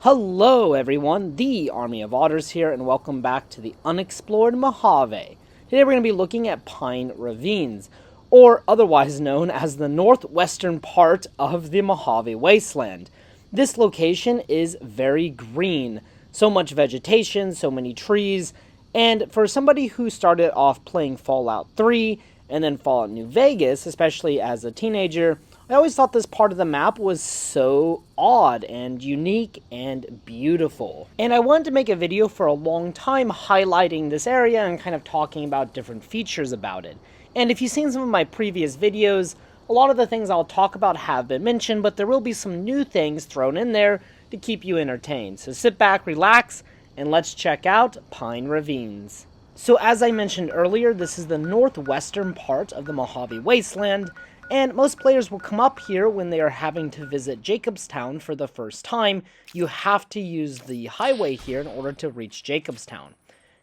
Hello everyone, the Army of Otters here, and welcome back to the Unexplored Mojave. Today we're going to be looking at Pine Ravines, or otherwise known as the northwestern part of the Mojave Wasteland. This location is very green, so much vegetation, so many trees, and for somebody who started off playing Fallout 3 and then Fallout New Vegas, especially as a teenager, I always thought this part of the map was so odd and unique and beautiful. And I wanted to make a video for a long time highlighting this area and kind of talking about different features about it. And if you've seen some of my previous videos, a lot of the things I'll talk about have been mentioned, but there will be some new things thrown in there to keep you entertained. So sit back, relax, and let's check out Pine Ravines. So as I mentioned earlier, this is the northwestern part of the Mojave Wasteland, and most players will come up here when they are having to visit Jacobstown for the first time. You have to use the highway here in order to reach Jacobstown.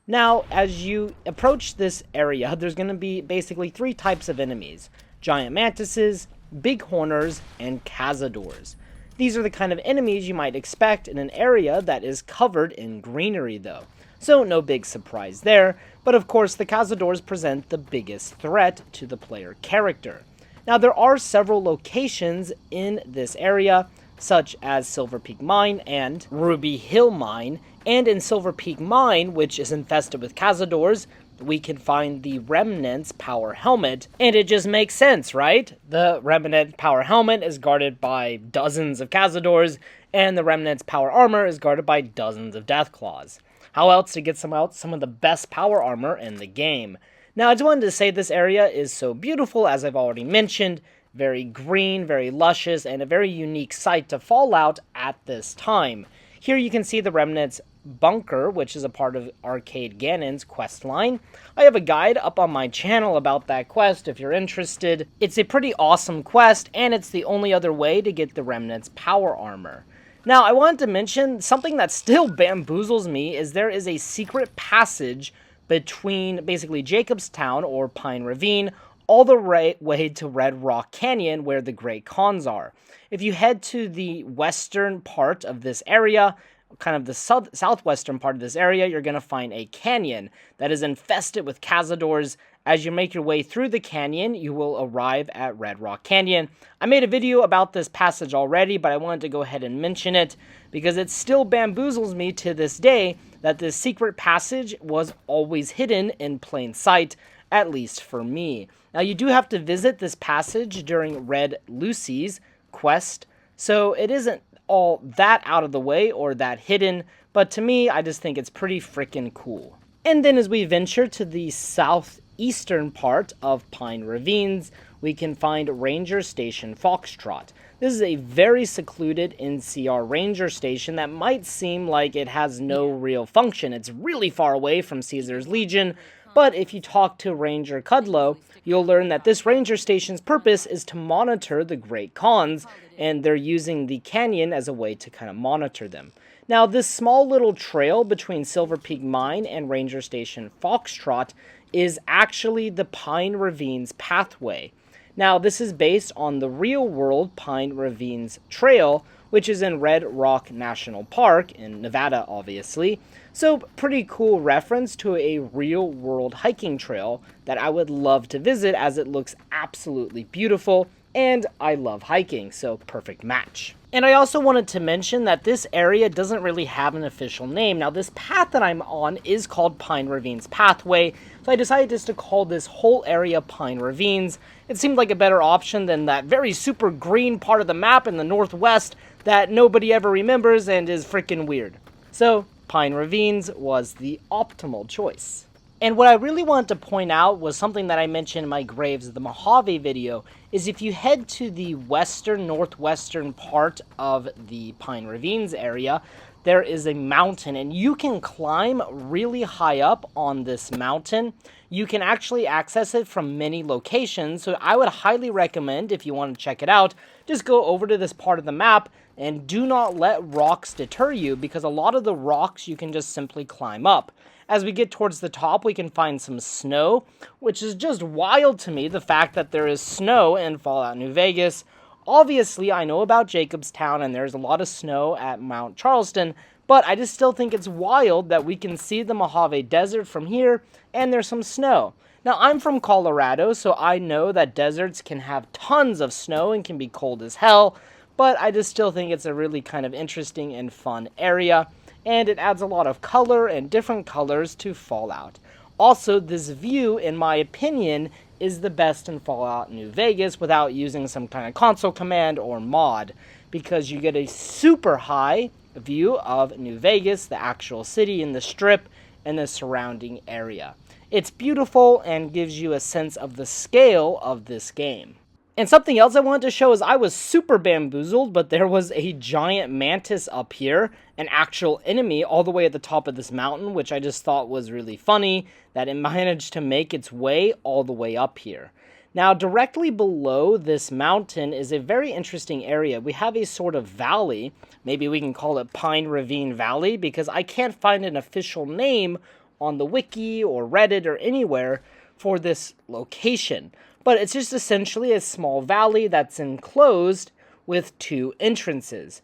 Now, as you approach this area, there's going to be basically three types of enemies: giant mantises, bighorners, and cazadors. These are the kind of enemies you might expect in an area that is covered in greenery though. So no big surprise there, but of course the cazadors present the biggest threat to the player character. Now, there are several locations in this area, such as Silver Peak Mine and Ruby Hill Mine. And in Silver Peak Mine, which is infested with cazadors, we can find the Remnants Power Helmet. And it just makes sense, right? The Remnant Power Helmet is guarded by dozens of cazadors, and the Remnants Power Armor is guarded by dozens of Deathclaws. How else to get some of the best power armor in the game? Now, I just wanted to say this area is so beautiful, as I've already mentioned, very green, very luscious, and a very unique site to Fallout at this time. Here you can see the Remnants Bunker, which is a part of Arcade Ganon's quest line. I have a guide up on my channel about that quest if you're interested. It's a pretty awesome quest, and it's the only other way to get the Remnants power armor. Now, I wanted to mention something that still bamboozles me is there is a secret passage between basically Jacobstown or Pine Ravine all the way to Red Rock Canyon where the Great Khans are. If you head to the western part of this area, kind of the southwestern part of this area, you're going to find a canyon that is infested with cazadors. As you make your way through the canyon, you will arrive at Red Rock Canyon. I made a video about this passage already, but I wanted to go ahead and mention it because it still bamboozles me to this day that this secret passage was always hidden in plain sight, at least for me. Now, you do have to visit this passage during Red Lucy's quest, so it isn't all that out of the way or that hidden, but to me, I just think it's pretty freaking cool. And then as we venture to the southeastern part of Pine Ravines, we can find Ranger Station Foxtrot. This is a very secluded NCR ranger station that might seem like it has no real function. It's really far away from Caesar's Legion, but if you talk to Ranger Kudlow, you'll learn that this ranger station's purpose is to monitor the Great Khans, and they're using the canyon as a way to kind of monitor them. Now, this small little trail between Silver Peak Mine and Ranger Station Foxtrot is actually the Pine Ravines pathway. Now, this is based on the real-world Pine Ravines Trail, which is in Red Rock National Park, in Nevada, obviously. So, pretty cool reference to a real-world hiking trail that I would love to visit, as it looks absolutely beautiful, and I love hiking, so perfect match. And I also wanted to mention that this area doesn't really have an official name. Now, this path that I'm on is called Pine Ravines Pathway, so I decided just to call this whole area Pine Ravines. It seemed like a better option than that very super green part of the map in the northwest that nobody ever remembers and is freaking weird. So, Pine Ravines was the optimal choice. And what I really wanted to point out was something that I mentioned in my Graves of the Mojave video, is if you head to the northwestern part of the Pine Ravines area, there is a mountain, and you can climb really high up on this mountain. You can actually access it from many locations, so I would highly recommend, if you want to check it out, just go over to this part of the map, and do not let rocks deter you, because a lot of the rocks you can just simply climb up. As we get towards the top, we can find some snow, which is just wild to me, the fact that there is snow in Fallout New Vegas. Obviously, I know about Jacobstown and there's a lot of snow at Mount Charleston, but I just still think it's wild that we can see the Mojave Desert from here and there's some snow. Now, I'm from Colorado, so I know that deserts can have tons of snow and can be cold as hell, but I just still think it's a really kind of interesting and fun area, and it adds a lot of color and different colors to Fallout. Also, this view, in my opinion, is the best in Fallout New Vegas without using some kind of console command or mod, because you get a super high view of New Vegas, the actual city and the strip, and the surrounding area. It's beautiful and gives you a sense of the scale of this game. And something else I wanted to show is I was super bamboozled, but there was a giant mantis up here, an actual enemy all the way at the top of this mountain, which I just thought was really funny, that it managed to make its way all the way up here. Now, directly below this mountain is a very interesting area. We have a sort of valley. Maybe we can call it Pine Ravine Valley, because I can't find an official name on the wiki or Reddit or anywhere for this location. But it's just essentially a small valley that's enclosed with two entrances.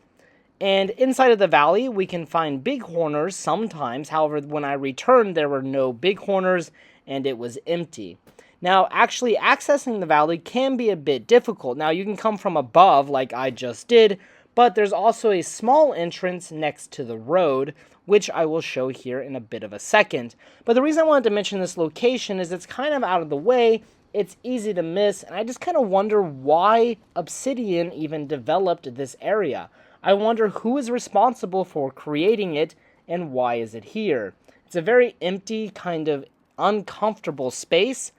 And inside of the valley, we can find bighorners sometimes. However, when I returned, there were no bighorners and it was empty. Now, actually accessing the valley can be a bit difficult. Now, you can come from above like I just did, but there's also a small entrance next to the road, which I will show here in a bit of a second. But the reason I wanted to mention this location is it's kind of out of the way, it's easy to miss, and I just kind of wonder why Obsidian even developed this area. I wonder who is responsible for creating it, and why is it here? It's a very empty, kind of uncomfortable space,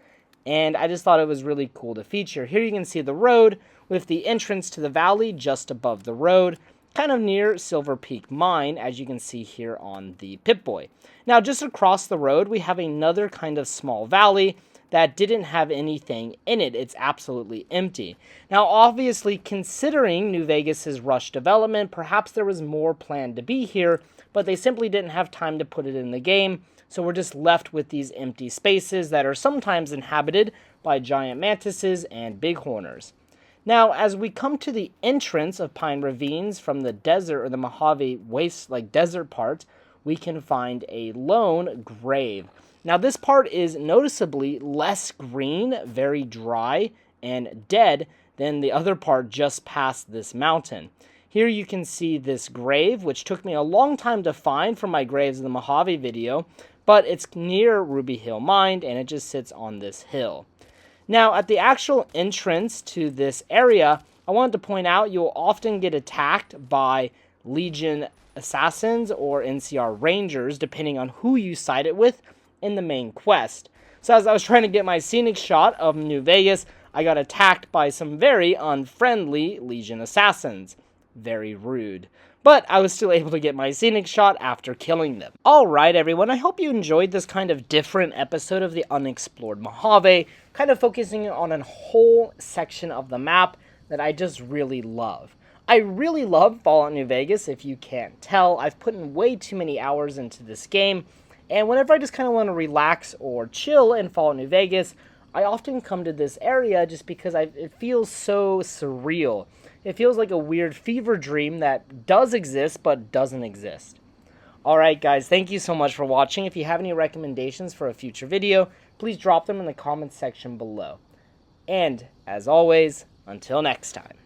and I just thought it was really cool to feature. Here you can see the road, with the entrance to the valley just above the road, kind of near Silver Peak Mine, as you can see here on the Pip-Boy. Now, just across the road, we have another kind of small valley that didn't have anything in it. It's absolutely empty. Now, obviously, considering New Vegas's rush development, perhaps there was more planned to be here, but they simply didn't have time to put it in the game, so we're just left with these empty spaces that are sometimes inhabited by giant mantises and bighorners. Now, as we come to the entrance of Pine Ravines from the desert, or the Mojave waste, like desert part, we can find a lone grave. Now, this part is noticeably less green, very dry, and dead than the other part just past this mountain. Here you can see this grave, which took me a long time to find for my graves in the Mojave video, but it's near Ruby Hill Mine, and it just sits on this hill. Now, at the actual entrance to this area, I wanted to point out you'll often get attacked by Legion assassins or NCR Rangers, depending on who you side it with in the main quest. So as I was trying to get my scenic shot of New Vegas, I got attacked by some very unfriendly Legion assassins. Very rude. But I was still able to get my scenic shot after killing them. Alright everyone, I hope you enjoyed this kind of different episode of the Unexplored Mojave, kind of focusing on a whole section of the map that I just really love. I really love Fallout New Vegas, if you can't tell. I've put in way too many hours into this game, and whenever I just kind of want to relax or chill in Fallout New Vegas, I often come to this area just because it feels so surreal. It feels like a weird fever dream that does exist but doesn't exist. Alright guys, thank you so much for watching. If you have any recommendations for a future video, please drop them in the comments section below. And, as always, until next time.